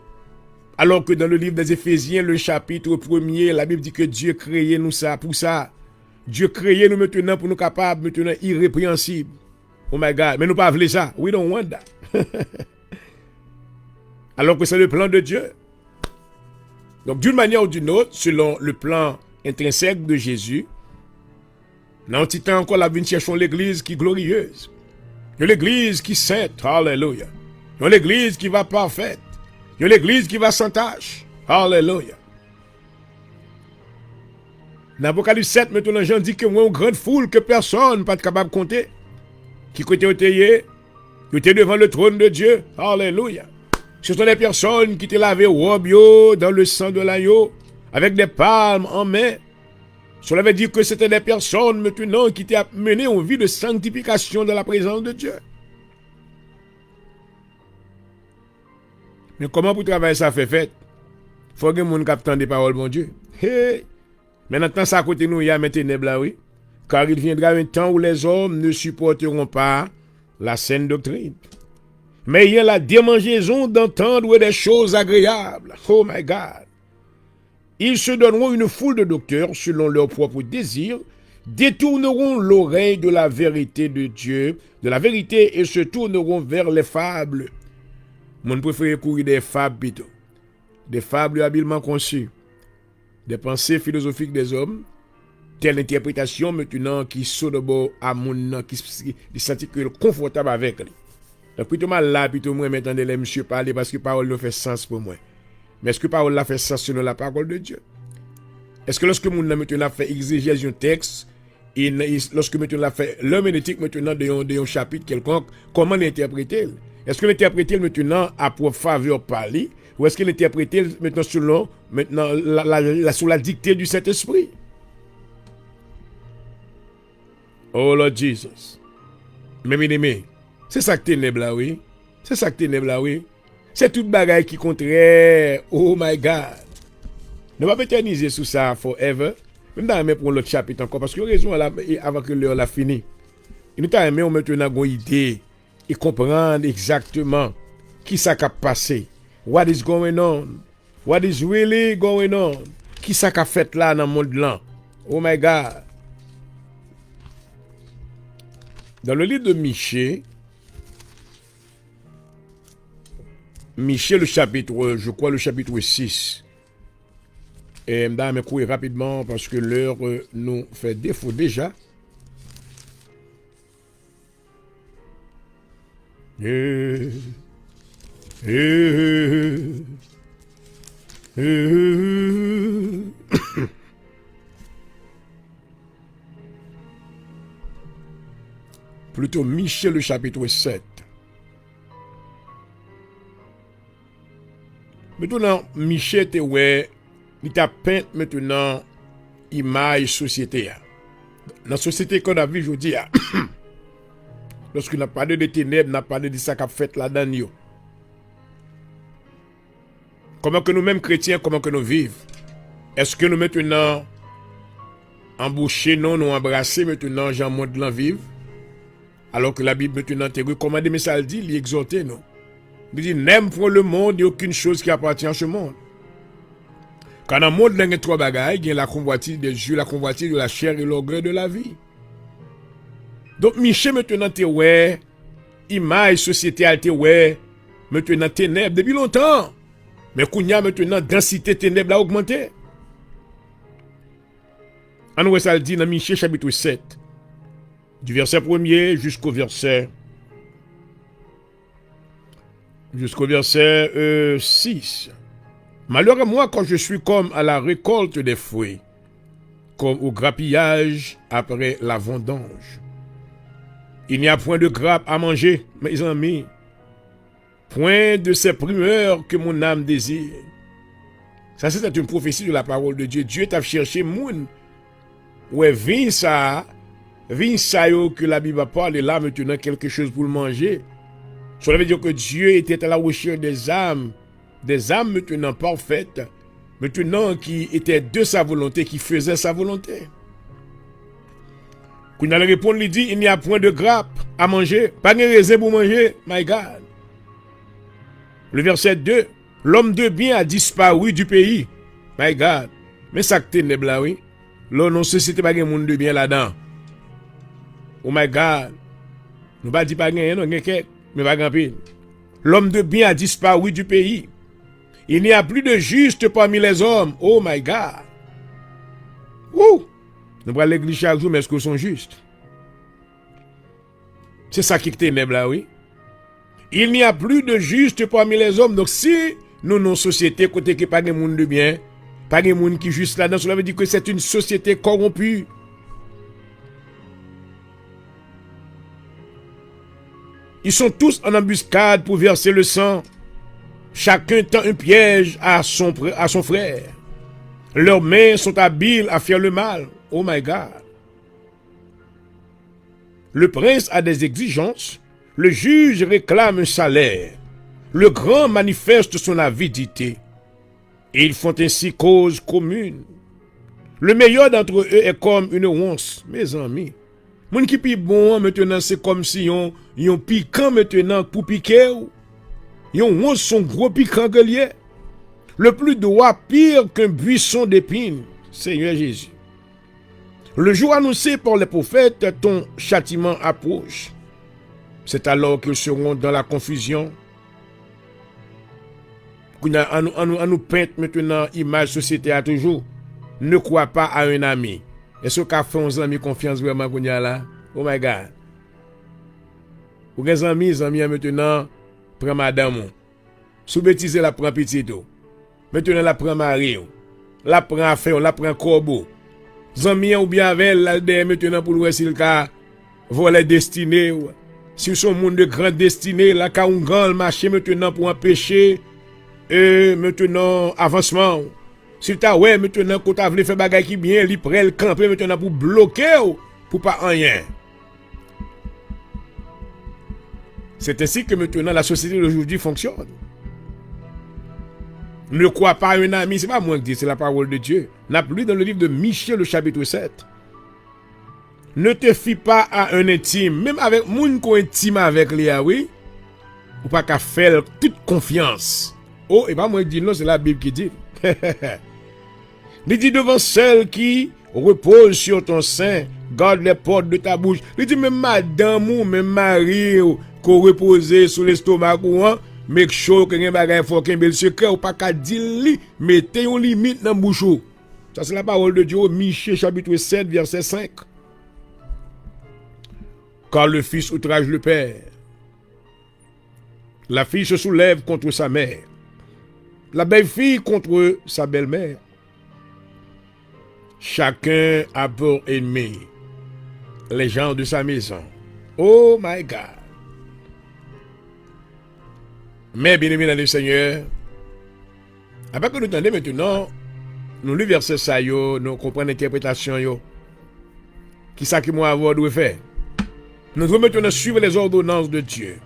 [SPEAKER 1] Alors que dans le livre des Éphésiens, le chapitre 1er, la Bible dit que Dieu créé nous ça pour ça. Dieu créé nous maintenant pour nous capables, maintenant irrépréhensibles. Oh my God, mais nous pas voulons ça. We don't want that. Alors que c'est le plan de Dieu. Donc d'une manière ou d'une autre, selon le plan intrinsèque de Jésus, dans un petit temps encore, la vie cherchons l'église qui est glorieuse. L'église qui est sainte. Alléluia. L'église qui va parfaite. L'église qui va sans tâche. Alléluia. Dans l'Apocalypse 7, maintenant, Jean dit que moi, une grande foule que personne n'est pas capable de compter. Qui côté était devant le trône de Dieu. Alléluia. Ce sont des personnes qui étaient lavées robe dans le sang de l'agneau, avec des palmes en main. Cela veut dire que c'était des personnes maintenant qui étaient menées en vie de sanctification dans la présence de Dieu. Mais comment pour travailler ça fait fait? Il faut que les gens captent des paroles, mon Dieu. Hey. Maintenant, ça à côté nous, il y a maintenant, là, oui. Car il viendra un temps où les hommes ne supporteront pas la saine doctrine. Mais il y a la démangeaison d'entendre des choses agréables. Oh my God. Ils se donneront une foule de docteurs selon leurs propres désirs, détourneront l'oreille de la vérité de Dieu, de la vérité, et se tourneront vers les fables. Mon préféré courir des fables plutôt. Des fables habilement conçues. Des pensées philosophiques des hommes. Telle interprétation maintenant qui saute de bord à mon qui sentit que confortable avec lui. Donc plutôt mal là, plutôt moi maintenant les monsieur parler parce que parole ne fait sens pour moi. Mais est-ce que parole là fait sens selon la parole de Dieu? Est-ce que lorsque mon maintenant fait exégèse un texte, lorsque maintenant l'a fait l'herméneutique maintenant de un chapitre quelconque, comment l'interpréter? Est-ce que l'interpréter maintenant à pour faveur parler ou est-ce que l'interpréter maintenant selon maintenant sous la dictée du Saint-Esprit? Oh Lord Jesus. Mais bien-aimé, c'est ça que ténèbres là, oui. C'est ça que ténèbres là, oui. C'est toute bagaille qui contraire. Oh my God. Ne va pas éterniser sous ça forever. Même dans pour l'autre chapitre encore. Parce que raison avant que l'heure l'a fini. Il nous a aimé maintenant une idée et comprendre exactement qui ça a passé. What is going on? What is really going on? Qui ça a fait là dans le monde là? Oh my God. Dans le livre de Michée, le chapitre, je crois le chapitre 6. Et je vais courir rapidement parce que l'heure nous fait défaut déjà. Plutôt Michée le chapitre 7. Maintenant, Michée était ouais, il t'a peint maintenant image société. Dans la société qu'on a vu aujourd'hui, lorsqu'on a parlé de ténèbres, on a parlé de ça qu'a fait là-dedans. Comment que nous-mêmes chrétiens, comment que nous vivons? Est-ce que nous maintenant embauchés, non, nous embrasser maintenant, Jean monde l'en vivre? Alors que la Bible maintenant te recommande, mais ça le dit, il exhorte nous. Il dit, n'aime pour le monde, il n'y a aucune chose qui appartient à ce monde. Quand dans le monde, il y a trois bagailles, il y a la convoitise des yeux, la convoitise de la chair et l'orgueil de la vie. Donc, Michée maintenant te ouais, image, société, te ouais, maintenant ténèbres depuis longtemps. Mais qu'on y a maintenant densité ténèbres a augmenté. On voit ça le dit dans Michée chapitre 7. Du verset 1er jusqu'au verset 6. Malheur à moi quand je suis comme à la récolte des fruits, comme au grappillage après la vendange. Il n'y a point de grappe à manger, mes amis, point de ces primeurs que mon âme désire. Ça, c'est une prophétie de la parole de Dieu. Dieu t'a cherché moun. Ouais, vin ça que la Bible parle, et là maintenant quelque chose pour le manger. Cela veut dire que Dieu était à la recherche des âmes maintenant parfaites, maintenant qui étaient de sa volonté, qui faisaient sa volonté. Quand il répond, il dit, il n'y a point de grappe à manger, pas de raisin pour manger, my God. Le verset 2, l'homme de bien a disparu du pays, my God. Mais ça que ténèbres là, oui. Là, non, société pas de monde de bien là-dedans. Oh my God. Nous pas dit pas rien, non, mais pas grand pile. L'homme de bien a disparu du pays. Il n'y a plus de juste parmi les hommes. Oh my God. Ouh. Nous prenons l'église chaque jour, mais est-ce qu'ils sont justes? C'est ça qui est ténèbre là, oui. Il n'y a plus de juste parmi les hommes. Donc si nous, nos sociétés, côté qui pas de monde de bien, pas de monde qui est juste là-dedans, cela veut dire que c'est une société corrompue. Ils sont tous en embuscade pour verser le sang. Chacun tend un piège à son frère. Leurs mains sont habiles à faire le mal. Oh my God. Le prince a des exigences. Le juge réclame un salaire. Le grand manifeste son avidité. Et ils font ainsi cause commune. Le meilleur d'entre eux est comme une once, mes amis. Moun qui pi bon maintenant, c'est comme si yon piquant maintenant pour piquer. Yon once son gros piquant que lié. Le plus droit pire qu'un buisson d'épines, Seigneur Jésus. Le jour annoncé par les prophètes, ton châtiment approche. C'est alors qu'ils seront dans la confusion. On nous peint maintenant image société à toujours. Ne crois pas à un ami. Est-ce qu'on fait un ami confiance vraiment qu'on y a là? Oh my God. Ou les amis maintenant, prend madame. Sous bêtise, la prend petit tout. Maintenant, la prend mari. La prend affaire, la prend corbeau. Zami ou bien avec elle, maintenant pour le s'il ka voler destiné. Si son monde de grande destinée, la ka un grand marché maintenant pour empêcher maintenant avancement. Si tu ouais maintenant quand tu voulu faire bagay qui bien, li prend le camper maintenant pour bloquer pour pas rien. C'est ainsi que maintenant la société d'aujourd'hui fonctionne. Ne crois pas à un ami, c'est pas moi qui dis, c'est la parole de Dieu. N'a plus dans le livre de Michée, le chapitre 7. Ne te fie pas à un intime, même avec moun ko intime avec lui, oui, ou pas qu'à faire toute confiance. Oh, et pas moi qui dis, non, c'est la Bible qui dit. Il dit devant celle qui repose sur ton sein, garde les portes de ta bouche. Il dit même madame ou même mari qu'on repose sur l'estomac ou make sure que rien bagay faut qu'un bel secret ou pas qu'à dire mettez une limite dans bouche. Ça c'est la parole de Dieu, Michée chapitre 7 verset 5. Quand le fils outrage le père, la fille se soulève contre sa mère, la belle-fille contre sa belle-mère. Chacun a pour ennemi les gens de sa maison. Oh my God. Mais bien aimé dans le Seigneur, après que nous entendons maintenant, nous lisons verset ça, nous comprenons l'interprétation. Qui ça que moi avoir doit faire? Nous devons maintenant suivre les ordonnances de Dieu.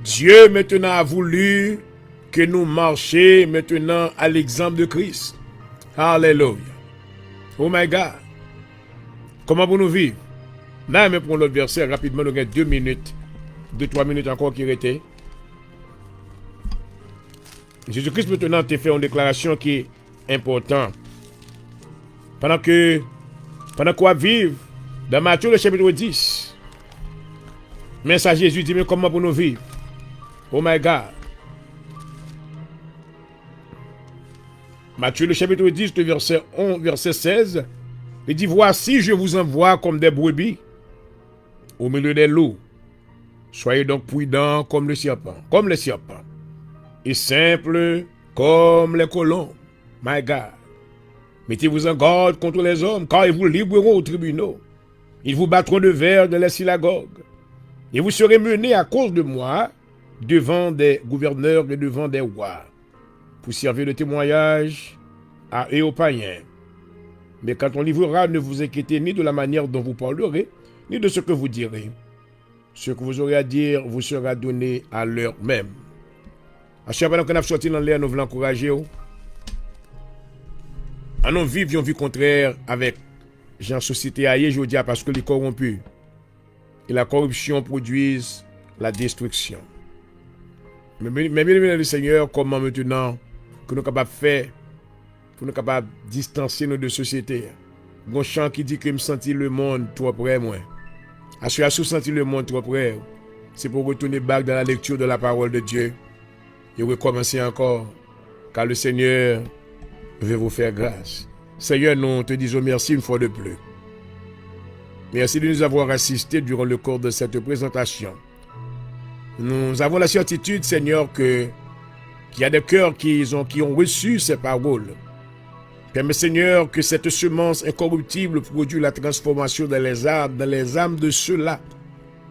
[SPEAKER 1] Dieu maintenant a voulu que nous marchions maintenant à l'exemple de Christ. Alléluia. Oh my God. Comment pour nous vivre? Là, mais pour l'autre verset, rapidement, nous avons 2 minutes, 2-3 minutes encore qui restaient. Jésus-Christ maintenant te fait une déclaration qui est importante. Pendant qu'on vive dans Matthieu le chapitre 10. Mais ça Jésus dit, mais comment pour nous vivre? Oh my God. Matthieu le chapitre 10, le verset 11, verset 16. Il dit, voici je vous envoie comme des brebis au milieu des loups. Soyez donc prudents comme le serpent. Comme les serpents. Et simple comme les colons. My God. Mettez-vous en garde contre les hommes, car ils vous livreront aux tribunaux. Ils vous battront de verre dans les synagogues. Et vous serez menés à cause de moi devant des gouverneurs et devant des rois, pour servir de témoignage à eux aux païens. Mais quand on livrera, ne vous inquiétez ni de la manière dont vous parlerez, ni de ce que vous direz. Ce que vous aurez à dire vous sera donné à l'heure même. À chaque fois qu'on a sorti dans l'air, nous voulons encourager. À nous vivre une vie contraire avec gens société ailleurs, je dis, parce que les corrompus et la corruption produisent la destruction. Mais bien le Seigneur, comment maintenant que nous sommes capables de faire pour nous capables de distancer nos deux sociétés? Bon chant qui dit que me sentis le monde trop près moi. À ce senti le monde trop près, c'est pour retourner back dans la lecture de la parole de Dieu et recommencer encore, car le Seigneur veut vous faire grâce. Seigneur, nous te disons merci une fois de plus. Merci de nous avoir assistés durant le cours de cette présentation. Nous avons la certitude, Seigneur, qu'il y a des cœurs qui ont reçu ces paroles. Permets, Seigneur, que cette semence incorruptible produise la transformation dans les âmes de ceux-là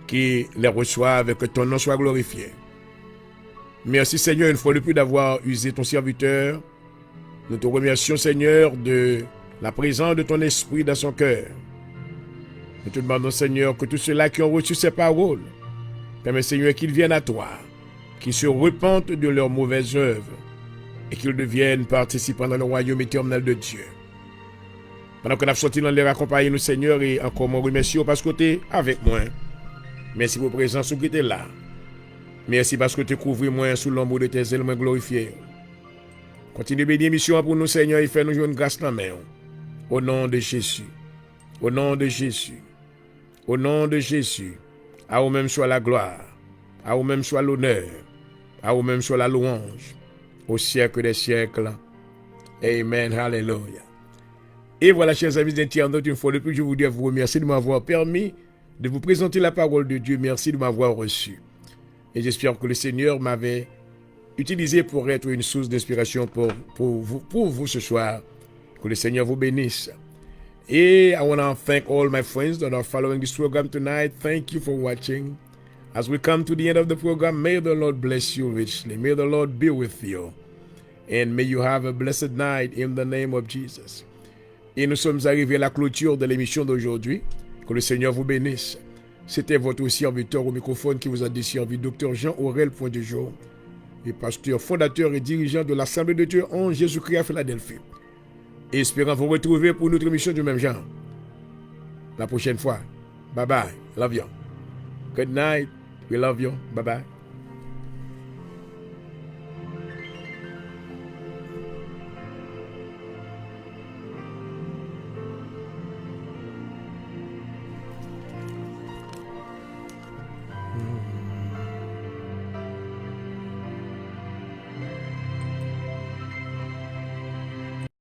[SPEAKER 1] qui les reçoivent et que ton nom soit glorifié. Merci, Seigneur, une fois de plus d'avoir usé ton serviteur. Nous te remercions, Seigneur, de la présence de ton esprit dans son cœur. Nous te demandons, Seigneur, que tous ceux-là qui ont reçu ces paroles, permets, Seigneur, qu'ils viennent à toi, qu'ils se repentent de leurs mauvaises œuvres et qu'ils deviennent participants dans le royaume éternel de Dieu. Pendant que nous sommes sortis dans les accompagner nous, Seigneur, et encore mon remercie parce que tu es avec moi. Merci pour la présence qui était là. Merci parce que tu couvres moi sous l'ombre de tes ailes, moi glorifié. Continue de bénir mission pour nous, Seigneur, et fais nous jouer une grâce dans la main. Au nom de Jésus. Au nom de Jésus. Au nom de Jésus. À vous-même soit la gloire. À vous-même soit l'honneur. À vous-même soit la louange. Au siècle des siècles. Amen. Hallelujah. Et voilà, chers amis internautes, une fois de plus, je voudrais vous remercier de m'avoir permis de vous présenter la parole de Dieu. Merci de m'avoir reçu. Et j'espère que le Seigneur m'avait utilisé pour être une source d'inspiration pour vous ce soir. Que le Seigneur vous bénisse. Et I want to thank all my friends that are following this program tonight. Thank you for watching. As we come to the end of the program, may the Lord bless you richly. May the Lord be with you. And may you have a blessed night in the name of Jesus. Et nous sommes arrivés à la clôture de l'émission d'aujourd'hui. Que le Seigneur vous bénisse. C'était votre serviteur au microphone qui vous a desservi, Dr. Jean-Aurel Pointe-de-Jour, et pasteur, fondateur et dirigeant de l'Assemblée de Dieu en Jésus-Christ à Philadelphie. Et espérant vous retrouver pour notre émission du même genre. La prochaine fois. Bye bye. Love you. Good night. We love you. Bye bye.